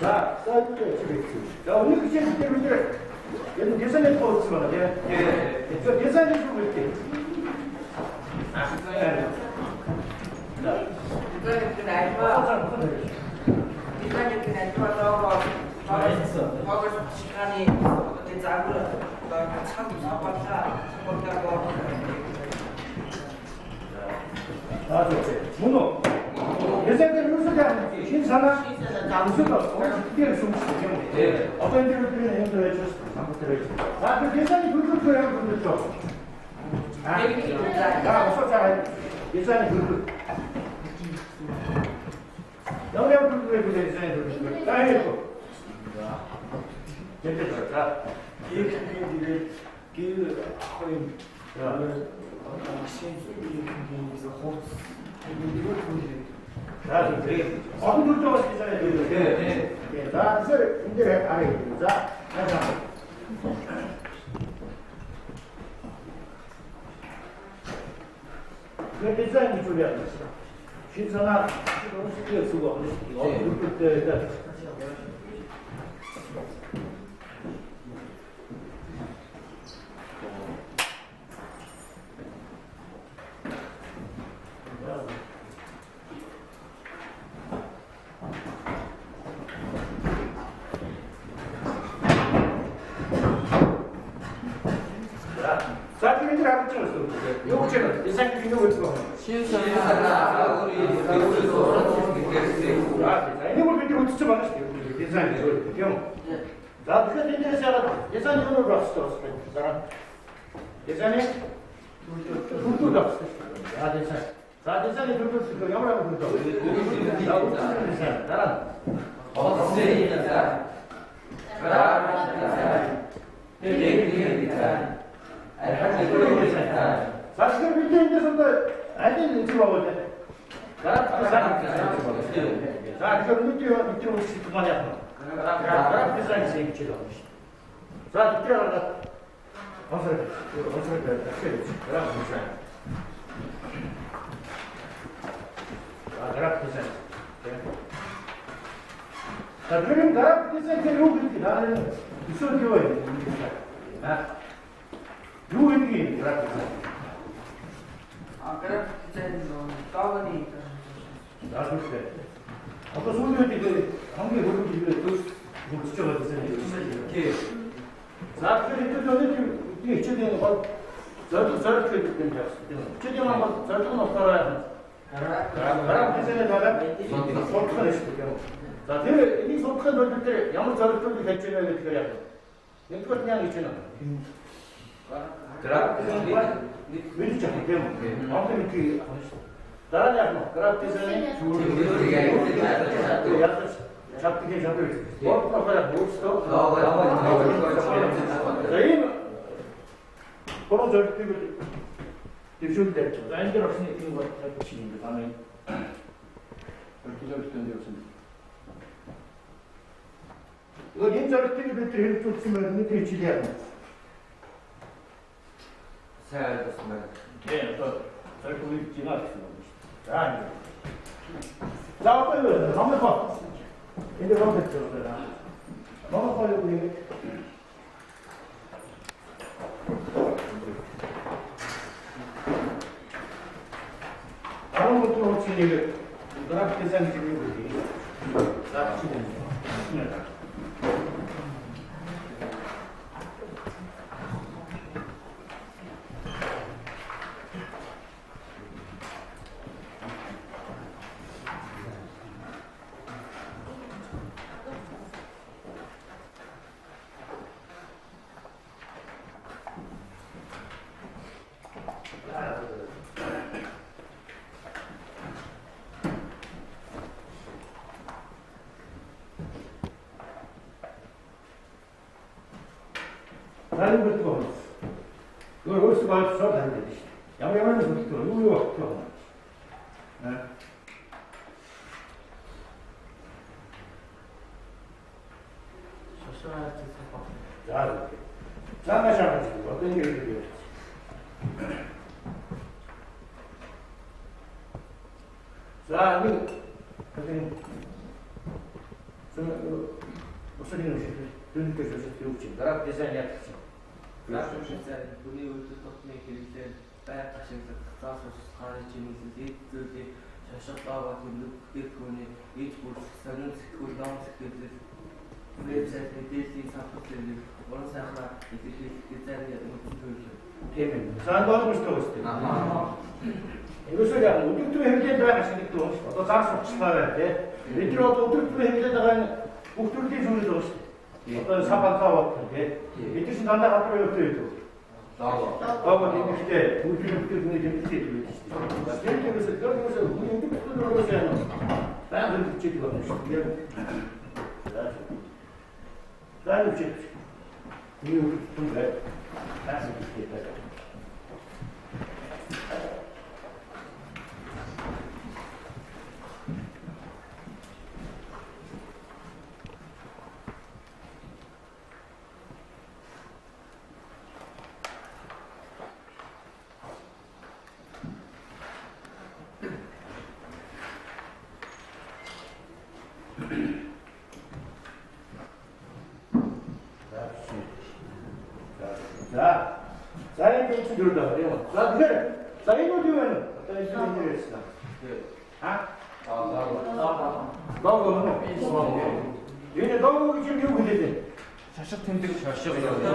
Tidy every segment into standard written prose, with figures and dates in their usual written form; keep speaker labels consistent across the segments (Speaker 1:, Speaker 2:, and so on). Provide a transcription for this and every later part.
Speaker 1: 자, 사이드에 집에 있지. 자, 오늘 그 시험 때문에 얘는 계산해 보았지만, 저 계산해 주고 있게.
Speaker 2: Bukan kena apa? Bukan kena apa tahu bagus sekali di jago bagus 참 나빴다 못하고
Speaker 1: 아, 좋지. 문어. 예전에 무슨 신사나 장수가 특별히 숨쉬게 어떤 데로 들으면 힘들어 해줬어. 한번 들어있어. 아, 그 계산이 굵을 거야, 그렇죠? 아, 어서잘 계산이 굵을. 영양 굵을 그 계산이 굵을. 자, 해고. 이렇게 들어가.
Speaker 3: Irgendwie die Holz,
Speaker 1: 자, 좀 드리겠습니다. 어느 쪽으로 계산해 드리죠? 네. 자, 이제 아래 있습니다. 자, 다시 한번. 그 계산이 준비하는 것이다. 신선한 시간을 쓰고 없는 시기. 어느 때 자, 그림을 한번 찍었어. 요거는 이상 기능을 쓰고.
Speaker 2: 신선하다 우리
Speaker 1: 이걸 밑에 어떻게 말하시게요? 예산이 그럼. 자, 그 이제 제가 예산이 오늘 왔어. 예산이 불도 없어. 자, 예산. 자, 예산이 불도 없어. 영어라고 불도. 자, 우리 예산. 나랑.
Speaker 2: 어세이다 그라마다 데데리다 알하지로리다
Speaker 1: 자, 지금 밑에 이제 선거 알지 이제 먹을 자, 지금 밑에 오시 그만이야. 그럼 비싼 게 있지도. 자, 들어가. 어서를 그럼 비싼. 자, 그럼 비싼. 자, 그러면 그럼 비싼 게 요기 나는 있어 줘야 아, 요기 그럼 비싼.
Speaker 2: 그럼 이제 떠오니
Speaker 1: 나 그때 아까 소리할 그 한국에 모르는 집에 또 붙여가지고 이렇게 자, 그때 전에 이게 최대한 거 저렇게 된다. 최대한 한번 저렇게 없어라. 나랑 비슷해다가 소크가 있어요. 자, 이 소크가 넣을 때 양을 저렇게 대체해야 돼요. 이거 그냥 있잖아. 왠지 잘 되면 아무튼 이렇게 나란히 하면 그라티스는 잡히게 잡을 뭐가 볼 수도 저희는 그런 절대로 디퓨전 됐죠. 라인들 없으니 이거 잘 붙이는 거 다음에 이렇게 절대 되었습니다. 이거 인자를 뜨게 될 때 쫓으면 밑에 지대야.
Speaker 2: 잘됐습니다.
Speaker 1: 네, 잘 보이지가 않습니다. 자, 자, 어때요? 한번 봐. 이제 한번 됐죠, 너무 빨리 보이네. 다른 것도 혹시 이게 그래프 계산이 되는 거지. 자, 치는 다른 것도 없어. 그걸 올 수가 없어, 다른 것이. 양양하는 것도 우유가 없죠. 네. 자, 이렇게. 자, 다시 한번 해주고, 어떤 일을 드려야지. 자, 선생님. 목소리는 느껴져서 배우지. 나라 디자인이 약했지.
Speaker 2: Наша специальность хүний үйлдэл тотны хэрэглээ байг ашиглах цаас ус хааны чимээсээ дэд зүйлийг шашаад аваад нөхдөд хүний ээж бүрс сонин сэтгүүл ном сэтгэлд вебсайт мэдээллийн самбарыг уран сайхнаар илэрхийлэх дизайнер үндэс төлөв.
Speaker 1: Тийм ээ. Сандал мөстэй байна. Ерөөсөө яг өдөртөө хэмжээнд байгаа ашигладаг юм шүү. Одоо заас уцлаа тий. Бид нар одоо өдөртөө хэмжээнд байгаа нь бүх төрлийн зүйл байна шүү. Одоо сапантаа бод тий. Бид чинь дандаа гадар явдаг байдаг. Лого тиймэрхтэй бүлгийн бүтээгдэхүүний тэмдэглэлтэй байдаг шүү. Тэр ерөөсөө өдөртөө яг байгаль хүчтэй байна шүү. Заавал чи юу юм бэ? Тасч хийдэг. 자, 이제 좀 들어다 그래요. 자, 그래. 자, 이거 되면 어떤 식으로 했어? 아? 너무 얘네 너무 지금 이거 되지.
Speaker 2: Шашиг тэмдэг шашиг юм.
Speaker 1: 자,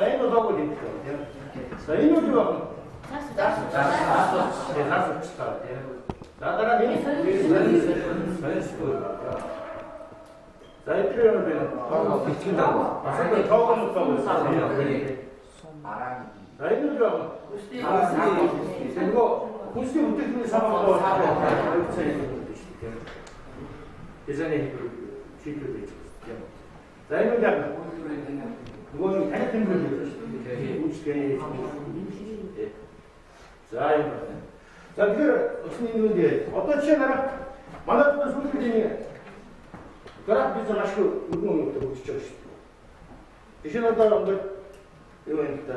Speaker 1: 이거 너무 되지. 자, 이거 좋아. 나가라 니. 자, 이 필요는 되는.
Speaker 2: 비친다고.
Speaker 1: 아까 더워 놓고 있어.
Speaker 2: 아랑이.
Speaker 1: 자, 이거 좋아. 그리고 구스 우태들 사망하고 예전에 그 취급을 했죠. 자, 이거 그냥 그거는 다른 분들이 우스게 자, 이거. 자, 그 무슨 있는데 어떤 시에나 만났던 소리들이 그라 비서 마시고 울고 또 붙여 주시고. 이제는 이거 있다.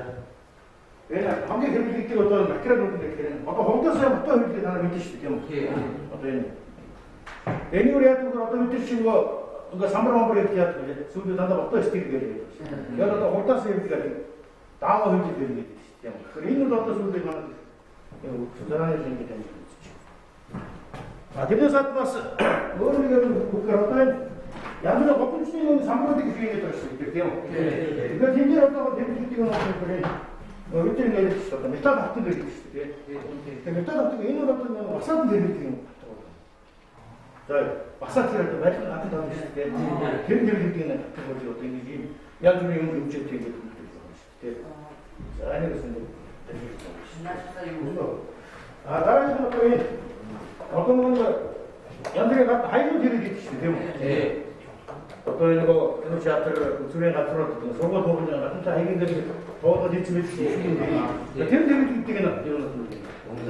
Speaker 1: 왜냐 한개 그렇게 있고 어떤 막히라 그러는데 그는 어떤 홍도서 또 이렇게 하나 밑이시죠. 어떤 애니우리아도 그 어떤 밑이시고 뭔가 삼으로 버려 피하고 수도 단다 어떤 스틱이 되는 거지. 여러도 홍도서 이렇게 다와 흘리 되는 게 있죠. 그리는 어떤 수도 이거는 수단에 되는 게 되는 거지. 아, 대표사 플러스 뭐를 이거는 국가 어떤 양쪽에 거품 치는 삼으로 되게 주의해 줄 수 있게요. 이거 팀들 어떤 대표 뛰고 나서 그래. 이때는 내릴 수 있었다. 메타 같은 거 있을 때. 메타 같은 거 있는 것들은 막상 내릴 때. 자, 막사티를 또 말씀 같은 거 있을 때. 대를 때는 같은 거지 어떤 일이 양쪽에 있는 음식 되게 있을 때. 자, 아니 그래서 아, 다른 것도 어떤 건 양쪽에 갖다 하이브 되게 있을 때. 어떤 거 그렇지 않더라도 수련 같은 것도 소고 도구냐 같은 다 해결되기 더 지침해 주시는데 대대로 뛰게는 이런 것들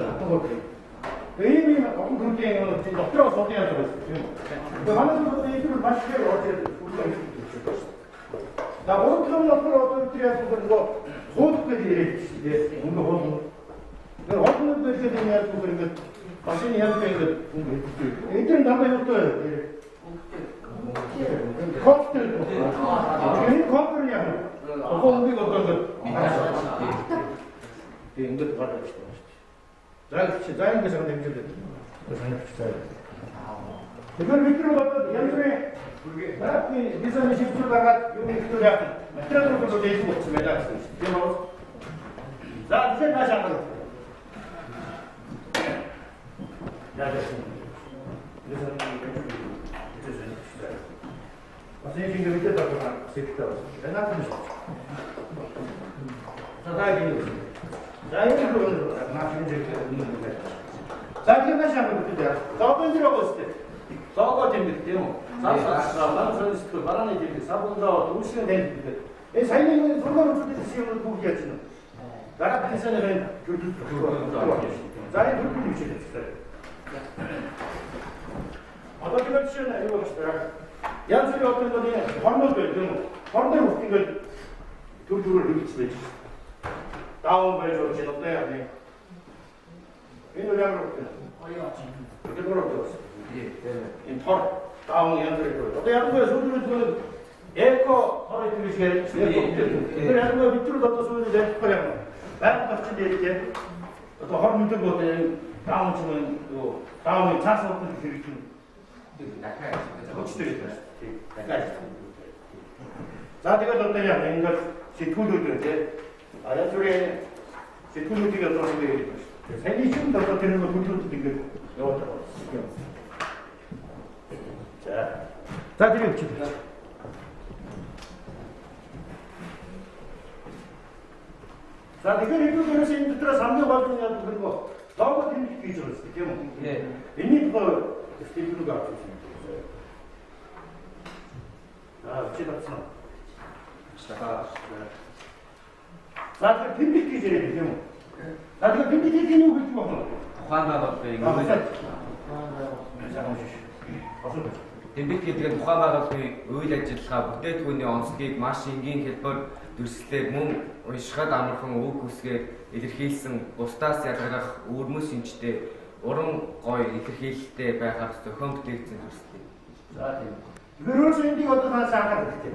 Speaker 1: 어떤 거 의미 어떤 그렇게 좀 엎드려서 어떻게 하죠 그 많은 분들이 이들을 마시게 어떻게 우리가 있을 것이다 나 오른쪽 옆으로 어떤 뛰어서 그런 거 소득까지 이래 뭔가 보면 어떤 분들 이렇게 되냐고 그런 거 마신이 해야 되는 거 이들은 남의 것도 컵들, 괜히 컵들이야. 그거 우리가 어떤 것, 이것도 받아주시고. 자연 개성은 힘들다. 이걸 밑으로 갔다, 연습에, 나라피 미선이 십수다가 여기 밑으로야, 틀어놓은 것도 내주고 있으면 자, 이제 다시 한 번. 자, 됐습니다. 선생님 지금 밑에 다고 세트다고 해놨습니다. 자, 다행히 자, 이거 나중에 이제 있는데. 자, 이제 다시 한번 볼게요. 사업인지라고 했을 때, 사업가 됩니다. 사업가 서비스 말하는 게 사업가 도시가 됩니다. 이 사인은 손가락 줄때 시험을 보기 하지는 나라 대선에는 자, 이 불필요 있어요. 어떻게 걸치나 이거 봅시다. 양쪽에 어떤 거니 hormon들, hormon 웃긴 걸 둘을 이렇게 집어주시. 다운 발전 어때야 돼? 이 노래하고 이렇게 돌아오고 있어. 이 털. 다음 연결해줘요. 어때 하는 거야? 소리를 듣는 에코 허리 들으시게 그래 하는 거야. 밑으로 덮어 소리를 내 거야. 나 같이 이렇게 또 허리 밑에 보면 다음 치면 또 다음에 찬스 없는 게 이렇게 자, 내가 뒀더니 뭔가 제 투도들 때 아야 소리에 제 투도들이 어떤 게 생기 좀 더 되는 거 투도들이 그 여기다가 자, 드립시다. 자, 내가 이거 그래서 이제 들어 3년 받으냐고 그리고 나하고 드립 기술을 쓰죠. 예. 이미 그 스티브가 없으시면 자, 어찌됐어? 자, 빈비 기술이 되죠. 자, 내가 빈비 기술이 뭐고
Speaker 2: Тухайн байгууллагын Дэмбик тухайн байгууллагын үйл ажиллагаа бүтээтгүүний онцлогийг маш энгийн хэлбэр дүрслэлээр мөн уншихад амархан үг үсгээр илэрхийлсэн бусдаас ялгарах өвөрмөс шинжтэй уран гоё илэрхийлэлтэй байхаар зохион бүтээгдсэн дүрслэл.
Speaker 1: За тийм. Ерөөсөө энийг одоо маань саахад хэрэгтэй.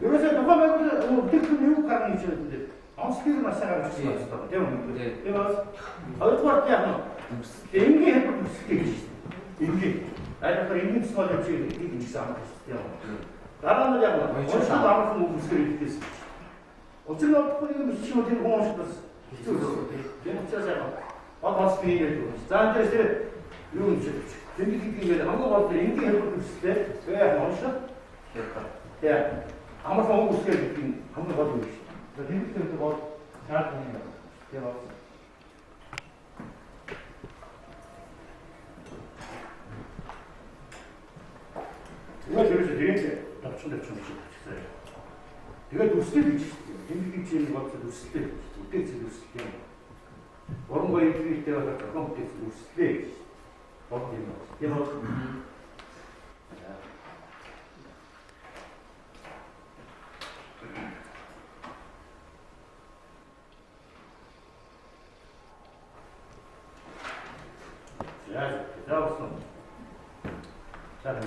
Speaker 1: Ерөөсөө тухайн байгууллагын бүтээтгүүний үг гаргах юм шиг байна. Онцлогийг маш сайн гаргаж ирсэн байна. Тийм үү? Тийм бас хоёрдугаар яг нь энгийн хэлбэр дүрслэлтэй гэж байна. Энгийн 아니, 그 인증 수만을 지금 이게 이상한 거죠. 나라는 양은 어찌도 아무튼 못 무슨 일이 있겠어. 어찌나 그리고 미치고 되는 공원식도 있어. 그냥 짜자고. 맞을 때 얘기해도. 자한테 이런 저 деньги 한국 왔을 때 인기 해볼 수 있을 때 왜 나오셔? 예. 아무튼 못 무슨 일이 한번 가지고 있어. 그 деньги 때문에 뭐 잘 보니까. 제가 이거 저기서 되게 답춘대 좀 있어요. 이거 누스들 있지. 인기기치는 거 없어 누스들. 이때지 누스들. 그런 거 얘기할 때가 가끔 그때 누스들. 어떻게 뭐? 이거 자, 잡았어. 자,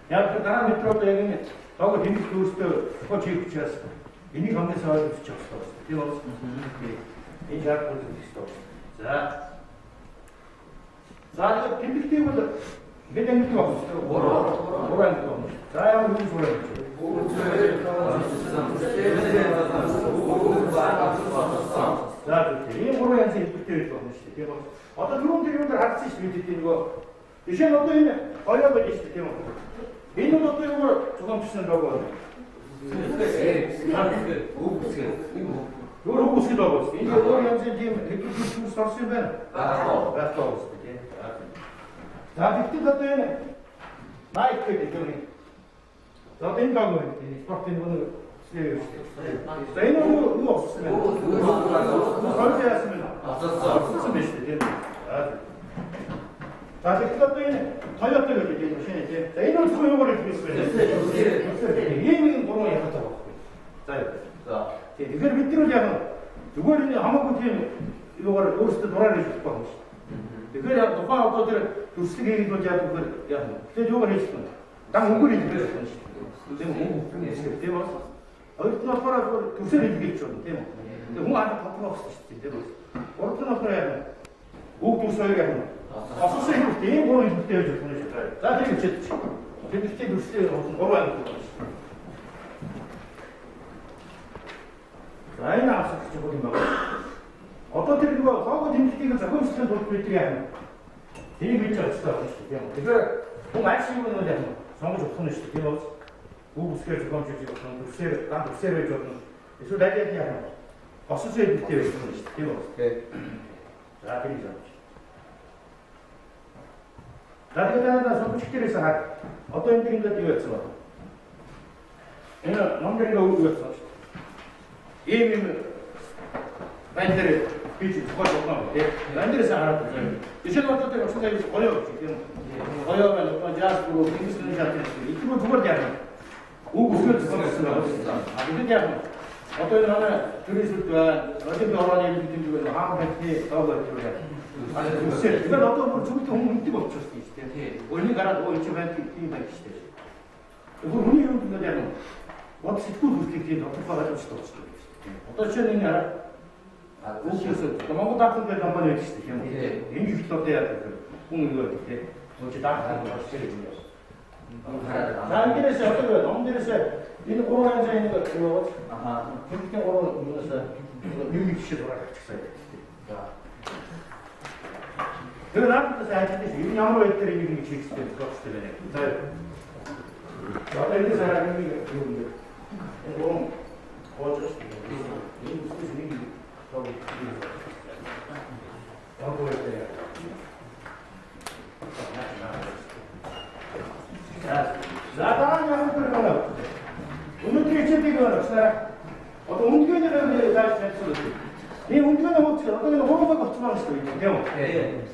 Speaker 1: яг дараа метрод яг энэ тог хэмжих төстэй хочиг учраас энийг хамтаас ойлгож авчих хэрэгтэй. Тийм үү? Энэ яг бол хэрэгтэй. За яг тэмдэгтэй бол бид энэ юу болох вэ? Уран юм. За ямар юм сурах вэ? За тийм уран янз хэлбэртэй байх нь шүү дээ. Тийм үү? Одоо түрүүн дээр харагдсан шүү дээ нөгөө жишээ нь одоо энэ оёо байж шүү дээ. Тийм үү? Энэ нь одоо юу зохион бичсэн байгаа вэ? Юу үсгэж байгаа вэ? Энэ өөр янзын тийм хэлбэрүүд сорсон байна. Байх уу? За тэгтээ одоо энэ найк гэдэг юм. За энэ баг үү? Спортын нэг слэв. За энэ юу болсон бэ? Хойд яасан бэ? Авсан биш үү? За тэгэхээр одоо энэ Toyota гэдэг юм шинэ тийм. За энэ нь юу гэж хэлсэн бэ? Ийм гурван ялгаатай байна. За тэгэхээр бид нар яг зүгээр энэ хамаагүй тийм юугаар өөрсдөө дураар хийж болох юм шиг. Тэгэхээр яг тухайн одоо тэр төслөг хийгээд бол яг үгээр яг. Тэгэхээр юугаар хийх вэ? Дан өнгөр хийх байх юм шиг. Тийм үү? Өөрөөр хэлбэл төсөл хийх гэж байна тийм үү? Тэгээ хүн анх тодлох хэрэгтэй тийм үү? Гурван нөхөр яг үг төсөөр яг асуусан хэрэгтэй ийм гурван хэлбэртэй байж болох юм шиг байна. За тийм үчээд тэмдэгтэй төслийг гурван анги байна. За энэ асуух гэж юм байна. Одоо тэр нөгөө хоогоо тэмдэгтийг зохион бичсэн тул бидний яг тийм хийж байгаа шүү дээ. Тэгэхээр хүн аль шиг нь яг сонгож өгөх нь шүү дээ. Тийм үү? Үг үсгээр зохион бичиж болох нь төсөөр дан төсөөр байж болно. Эсвэл аль яг яг осос хэлбэртэй байх юм шүү дээ. Тийм үү? За тийм юм. Радиода сонгогчдоос хаад одоо энэ ингээд юу яасан бэ? Энэ номерыг өгөх байсан шүү дээ. Ийм бандэр бич зохиол болгоно тийм. Бандэрээс хараад байна. Жишээ нь одоо тэр өчигдөр гоё гэж тийм. Гоё байна. Жаас бүр инглишний шатны. Итгэв зүгээр яах вэ? Үг өсгөл зохиолсон байна. А бид яах вэ? Одоо энэ манай төрөөсөд радио орооны юм гэдэг нь хаан байтны тоог өгч байна. 그러니까 어떤 뭐 저기 홍문띠가 없었을 때 원리 가라 너 이쪽 한 팀이 있을 때 그 문이 이런 데는 어떻게 그렇게 뒤에 어떻게 가가지고 시도 없을 때 어떤 시험이 알아? 웃겨서 너무 같은 데도 한번 해주실 때 인기 또 돼야 돼. 공이 이거 이렇게 도대체 다 하는 거 시켜야 돼요. 남들에서 어떤 거야? 남들에서 이런 코로나 현상에 있는 거 그거 그렇게 코로나 이거서 유미시 돌아가지고 써야 돼. 그거 나한테 사야지. 이 양으로 했더니 이게 지금 그거 때문에. 자, 이렇게 사람이 이거 이거 어쩔 수 없어. 이 무슨 일이 저기 양보할 때. 자, 나타나는 양을 들어가나. 오늘 뒤에 제대로 없어요. 어떤 움직이는 잘 됐어. 이 움직이는 법칙 어떤 게 호흡을 거치만 수도 있는데요.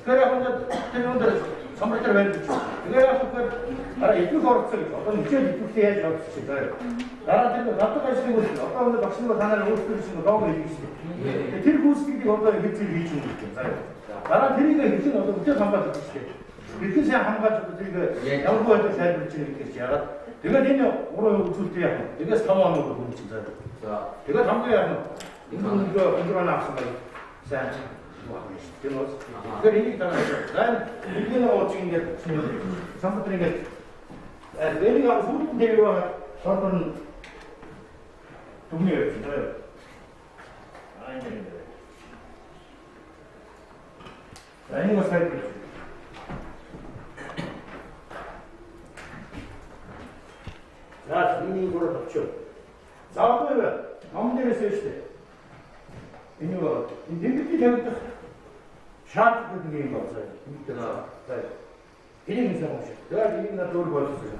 Speaker 1: 그래 혼자 대중들 선물대로 해주죠. 그래야 그 이쪽 걸었어요. 어떤 이쪽 해야지 없으시죠. 나한테 납득할 수 있는 거죠. 아까 오늘 박신호 하나를 옷을 쓰는 거 너무 얘기했어요. 들고 스피드 어떤 일주일 위주로 있어요. 나랑 드리가 일주일 어떤 우적 한번 듣으시죠. 이렇게 생각 한 가지고 드리가 양보할 때 잘 들지는 있겠지. 알아? 내가 되면 오늘 줄 때야. 내가 사모하는 거 보면 진짜. 내가 담겨야 하는. 이거 나왔습니다. 자, 뭐 하고 있어? 그걸 얘기했잖아요. 난 이게는 어찌인 게 전부터 이게 내리가 소름 대리와 어떤 동료예요, 진짜요. 아닌 거 살펴보죠. 자, 중립으로 덮죠. 싸워보면 마음대로 쓰실 때. 이거 이렇게 되면 샤트 같은 게 없어요. 기능 이상 없이. 내가 기능나 돌을 보여줬어요.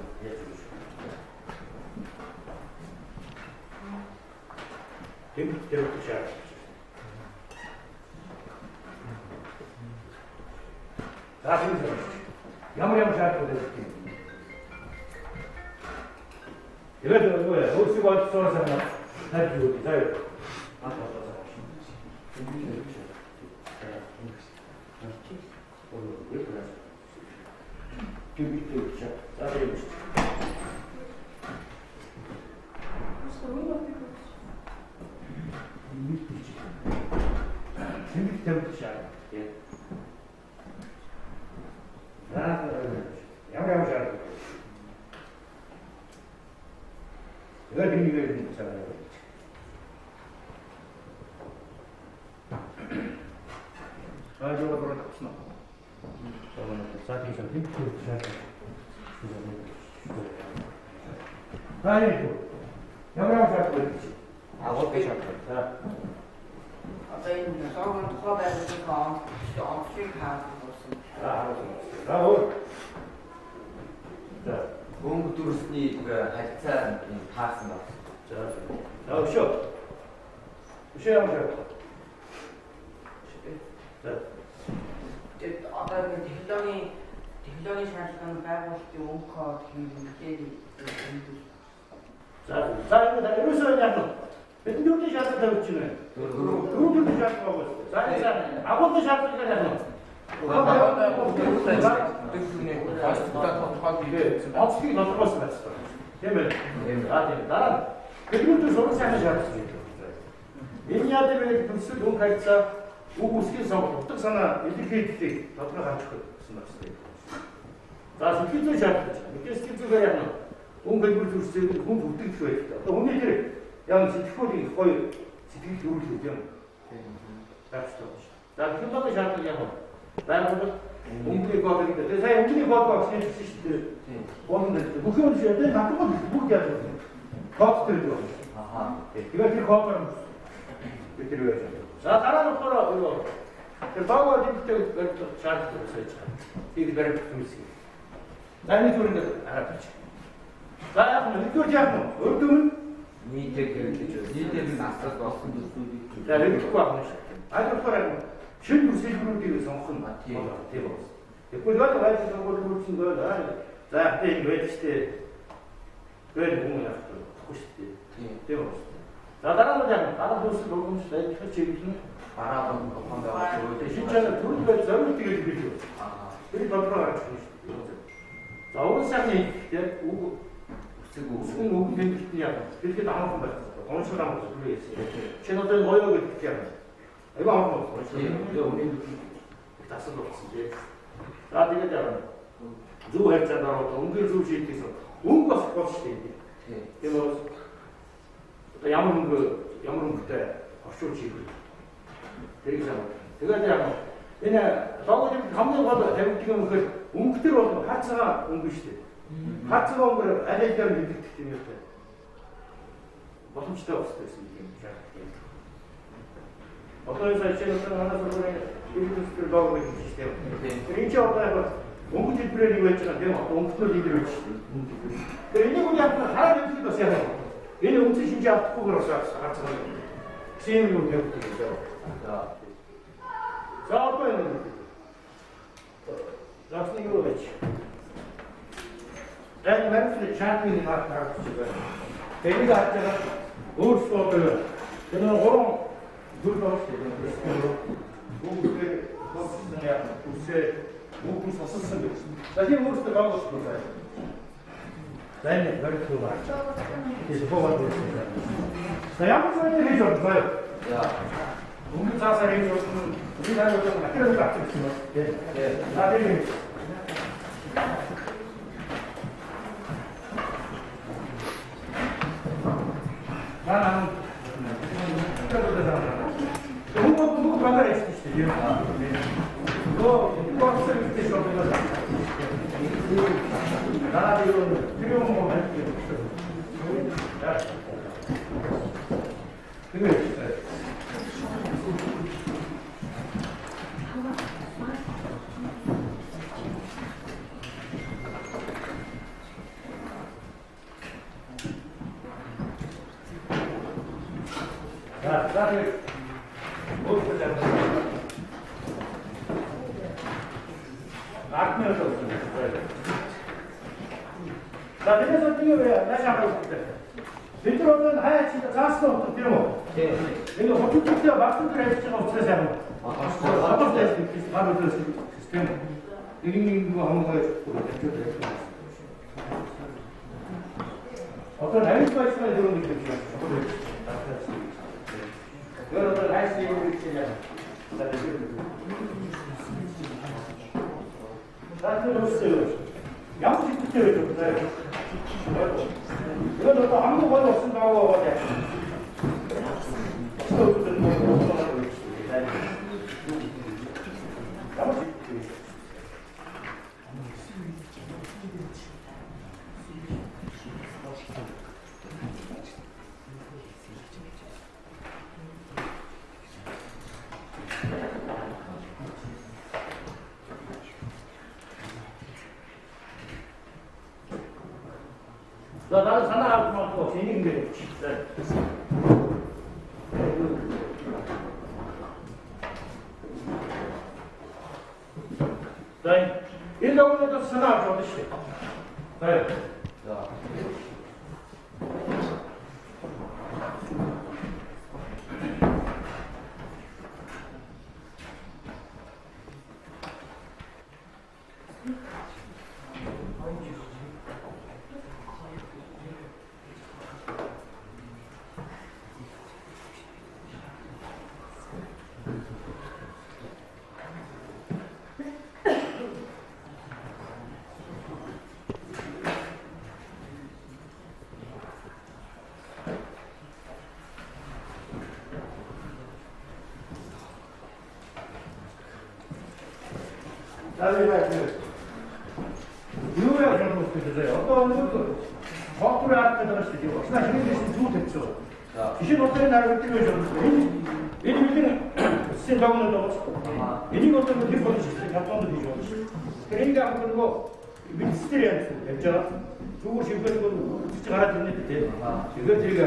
Speaker 1: 이렇게 샤트. 자, 지금 야무야무 샤트 보여줄게. 이거 뭐야? 옷쓰고 써서 잘 주고 자요.
Speaker 2: Мөнгө дүрсний харьцаа таарсан байна.
Speaker 1: 자, 쉬어. 쉬어 한번 쉬어.
Speaker 4: Одоо нэг технологийн шаардлагатай байгуулалтын өнгө код хийх
Speaker 1: 자, 이거 다 이러서 약간 몇몇개 샷을 다 붙이네. 그룹도 샷하고 있어. 자, 아무것도 샷을 그냥 어떻게 더 들어갔을 것 되면 나는 그들도 서로 생각할 수 있어. 얘네한테 불스 농가있자 오고 스키서 어떻게나 이렇게 더 들어가는 거 생각했어요. 자, 스키도 샷. 이렇게 스키도 그냥 온 걸로 줄 수 있는 건 어떻게 필요했다. 또 오늘들 양 스키코딩 거의 스키 교육 주죠. 자, 금방도 샷 그냥 나는 공부에 과학인데 대사에 공부에 과학 시험 쓰시들 보는데 무슨 시험에 나 그거 모르게 하죠. 과학들도. 아하. 이거 이렇게 과학하는 이렇게 해야죠. 자, 따라 놓고라 이거. 그 과거 어디부터 그것도 잘 들었어요. 이게 very good. 나는 좋은 거 알아듣지. 자, 약간 이거 지하면 어떤
Speaker 2: нийтээр насаас болсон зүйлсүүдийг
Speaker 1: 자, 이렇게 과학하는 시험. 아주 그거라고. 실무 세부를 성큰 대박. 그거가 와이프 정보를 붙인 거다. 자, 그때 이거 했을 때 그래 보면 하고 싶대. 대박. 자, 다른 거잖아. 다른 도시 녹음 시대 펼치기는
Speaker 2: 바라보는 거 방금 보여드린
Speaker 1: 진짜는 둘이가 저를 뛰게 되죠.
Speaker 2: 아,
Speaker 1: 그게 더불어가지고 자, 오늘 시장이 오고
Speaker 2: 쓰고
Speaker 1: 수능 오고 되는 싶냐? 이렇게 나눠서 봤어. 오늘 시간 나눠서 그러겠어. 채널들 모여가 듣게 하는. 이거 한 번. 이거 우리 다 써도 없지. 나 되게 잘. 누구 했잖아. 동글 주시 있어서 뭔가 없이 돼. 그래서 야문 그때 쇼지. 되게 잘. 제가 그냥 왜냐 저거 감독 봐도 대북 지금 그 웅크대로 하츠가 온 것이지. 하츠가 온 거를 애들이 이렇게 특징이었대. 무슨 시대 없을 때 이게 어떤 회사에 어떤 하나 소리에 일부스를 하고 있는 시스템. 그러니까 어떤 웅크질 브레이브 했잖아. 내가 웅크도 얘기를 했지. 그러니까 우리 앞에 하나 연습도 써야 돼. 얘네 웅크 진짜 그거로서 하츠가 CM으로 배우고 있죠. 자, 어떤 애들? That's the Eurovich. Then went to the champion in that part of the world. They got good for the wrong good of 나는 누구 방가를 했을 너 학생 때 시험에서 나라도 이런 필요한 거 할게 그게 다들 무엇을 잘못했나? 악명도 없습니다. 자, 그래서 지금 왜 다시 한번 볼게요. 밑으로는 하얗지 가스도 없고 들어. 여기 호주 쪽에 막스를 해주지가 없어서 어떤 때 바로 그 시스템 여기 거 한번 보여주고 어떤 라이프가 있으면 그런 게 있겠죠. 여러분 할 수 있는 위치냐? 나한테 없어요. 양식 국제를 줬어요. 이거 너 아무 거 없는다고 어제. 스토브든 뭐 없어가지고 양식 나는 산나라고 또 재밌는 게 있어. 자, 일본에도 산나라 좀 드시죠. 네. 자. 이후에 그런 것도 있어요. 어떤 것도 거꾸로 앞에 들었을 때 혹시나 힘이 되시면 좋겠죠. 귀신 어떤 나를 뛰어줬는데 이들은 신방문을 넣었어. 이들 어떤 것이 보듯이 작동도 되죠. 그러니까 그리고 미스테리언스 됐죠. 누구 지금 진짜 알아듣는 데 이거 저희가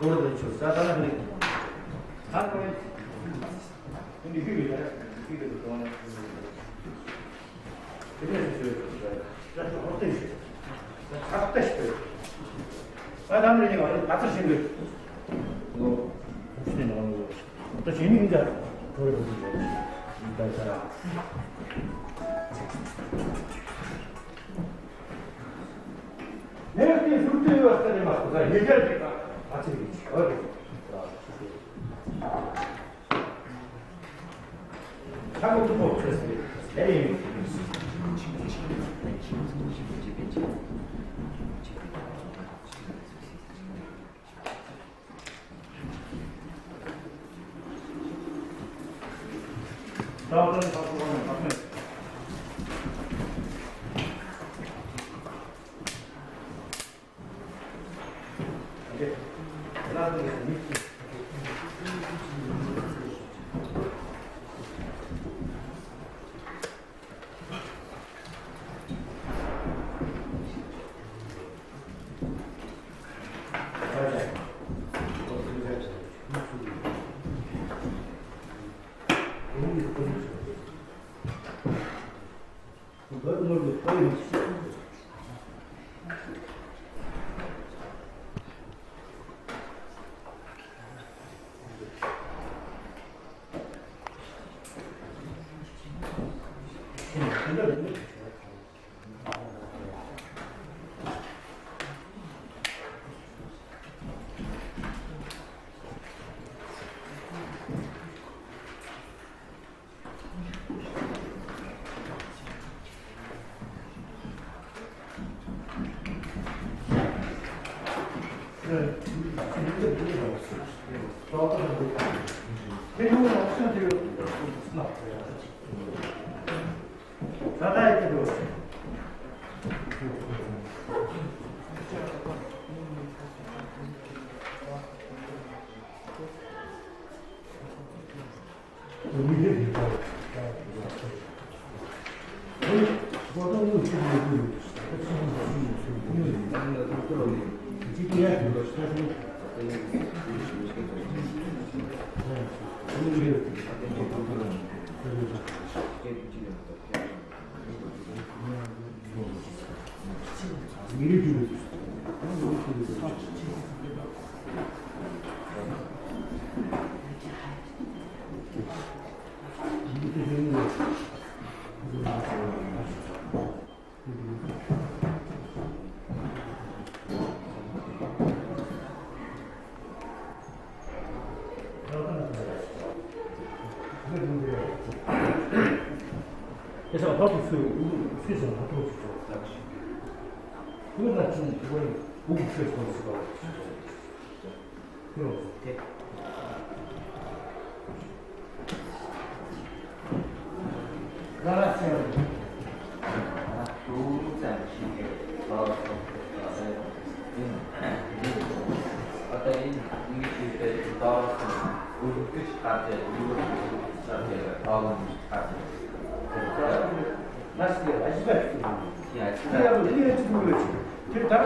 Speaker 1: 돌아다니죠. 사단아 그래. 한 번에 근데 이게 동안에 그래서 어때 있어요? 작다 싶어요. 남들 얘기가 맞추신 거 이거 혹시 나오는 거 또 재미있는데 그걸 보는 거지. 일단 사람. 내가 그때 술집에 왔을 때 막, 그 얘기할 때 같이 얘기했지. 한국도 뭐, 에이. 다음번에 바꾸면 이제 나중에 밑에 그래서 버프 수에서 버프 수 그건 나 지금 이번에 모국수에서 버프가 그럼 돼. 나라세요. 다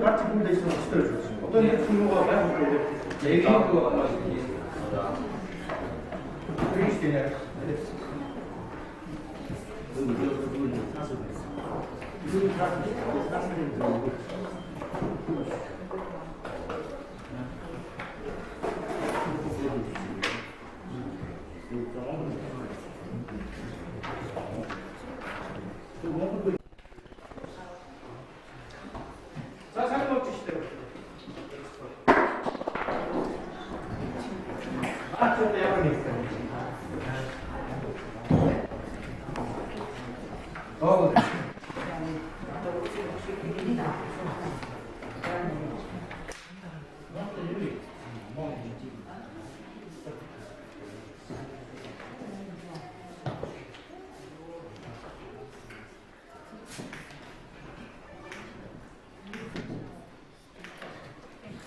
Speaker 1: 같이 보는데 있으면 시들어졌지. 어떤 친구가 많이 얘기하고 그게 시대냐?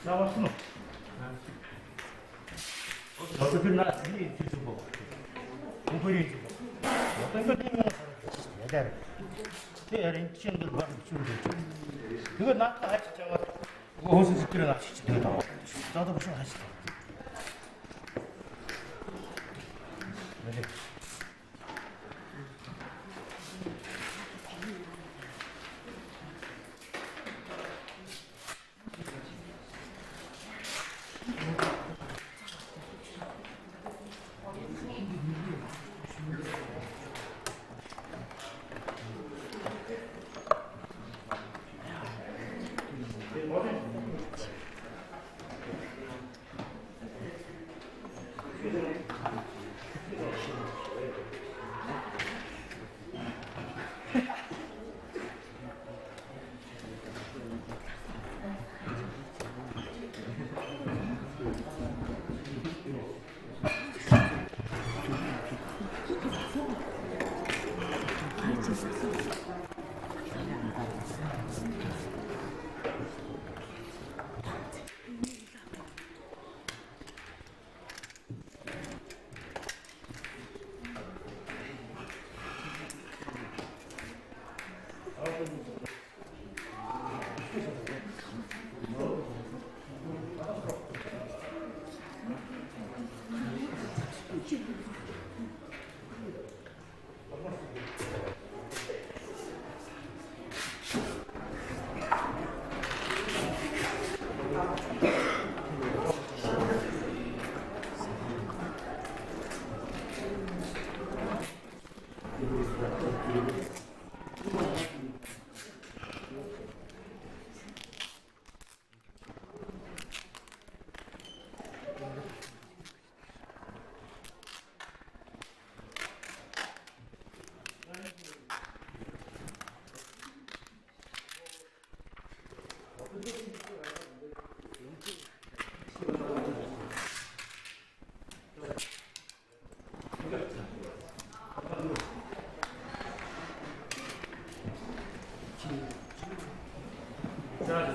Speaker 1: 나왔어. 어떻게 나 뒤집어. 공부리 어떤 걸 때문에 얘들. 얘를 시험들 봐 주면 되죠. 그거 나도 같이 저거 어디서 시키러 가시지 내가 나도 무슨 하시죠. 네.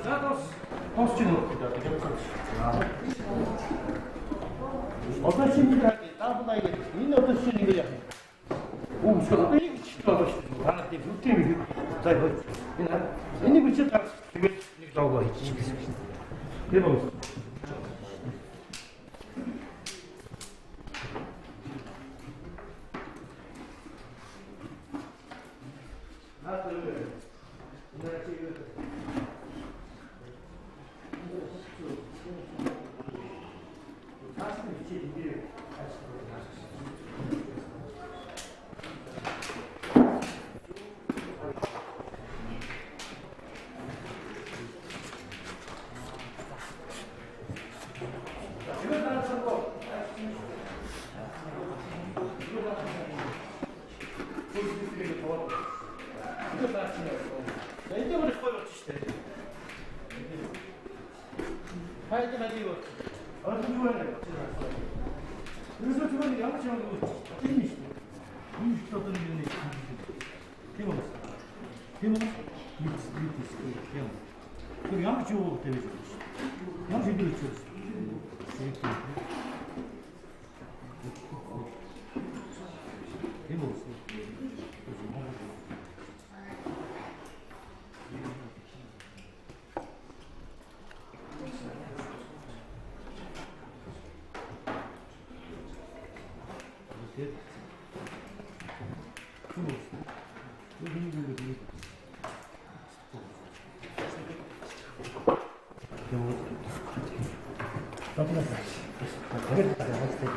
Speaker 1: 자, 토스 치는 어떤 심리들한테 따분하게 이는 어떤 심리야? 오, 저거 이 치료하고 싶어. 하나 때 루틴이 다 이거 그냥 이니 그치 다 이게 나오고 있지. 그래 보고. 그래서 저건 양치하고 깻잎이 어떤 면에 대박 그 양치하고 대박 양치도 있죠.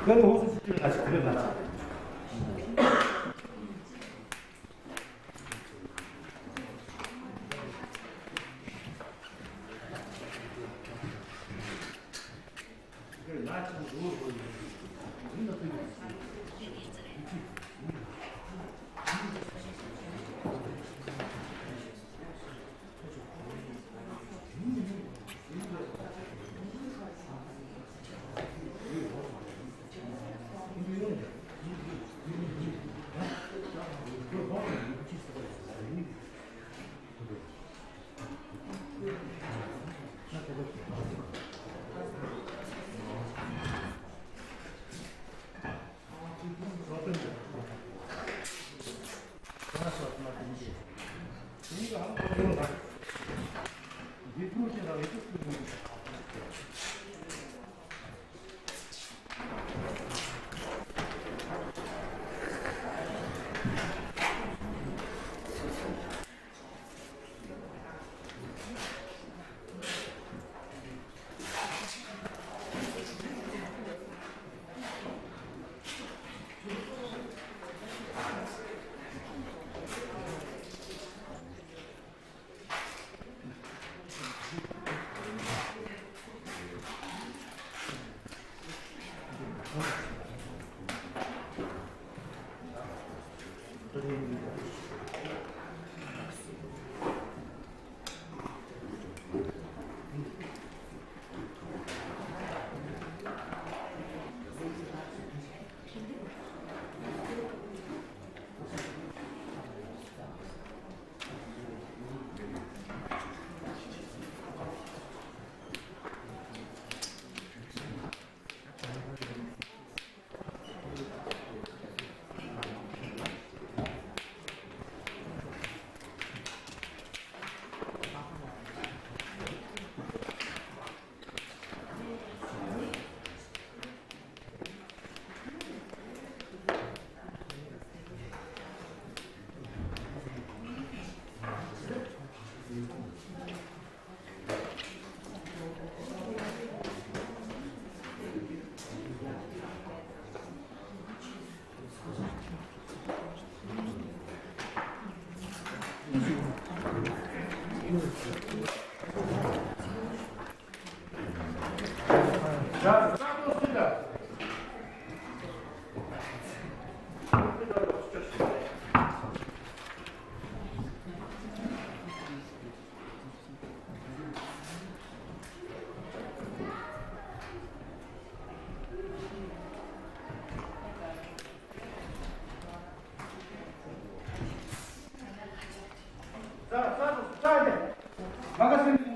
Speaker 1: 그건 호수 수준을 다시 그려놨지. 자, 싸웠습니다. 자, 이제 막았습니다.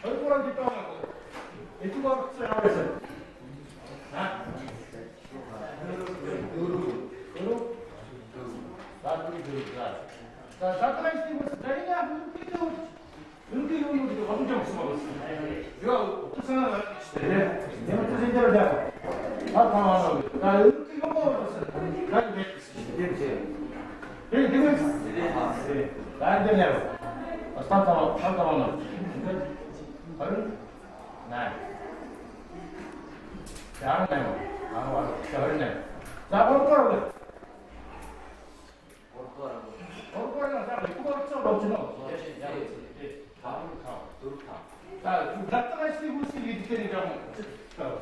Speaker 3: 얼굴은 뒷방하고
Speaker 1: 이거 나오겠어요. 아? 자, 잠깐만 있으면 자기가 이렇게 엄청 없어. 이거 어떤 상황을 네. 내가 또 생각을 내가 나 이렇게 이거 먹었어. 나 이거 이렇게 되고 있어. 네. 나 되냐고. 산타만. 어른? 나. 잘하네요. 잘하네. 자, 올 거라고. 자, 나타날 수 있는 것이 이렇게 좀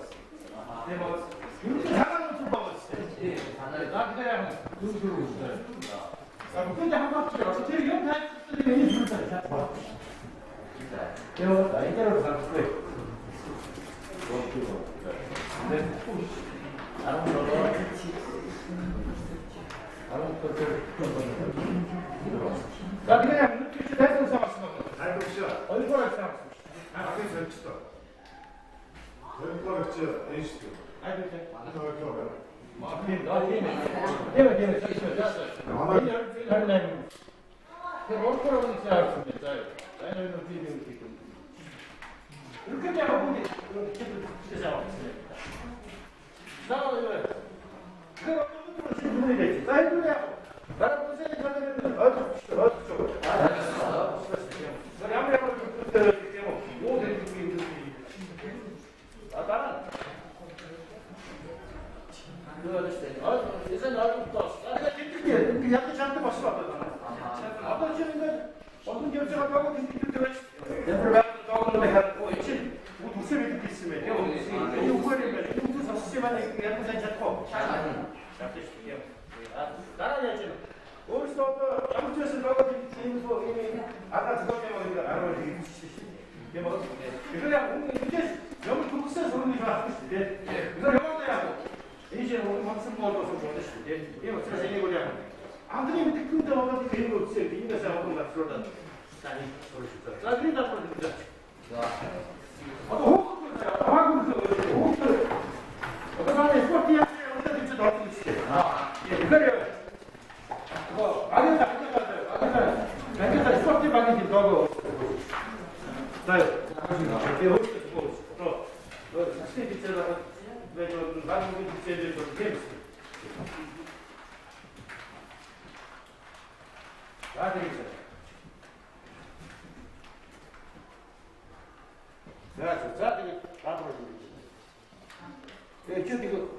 Speaker 1: 네, 뭐 이렇게 상황을 좀 봐봤어요. 나 그냥 눈으로 있어요. 자, 근데 한 바퀴 어떻게 이런 타입들이 괜히 줄을 타. 자, 나 이대로 갈 거예요. 네, 다른 거는 자, 그냥 이렇게 대충 삼았습니다. 얼굴을 삼았습니다. 이렇게 내가 보기 이렇게 잡았습니다. 자, 그걸 어떤 분이 되지? 사이드야. 나랑 무슨 얘기하면 어떤 결정을 하고 Io dico,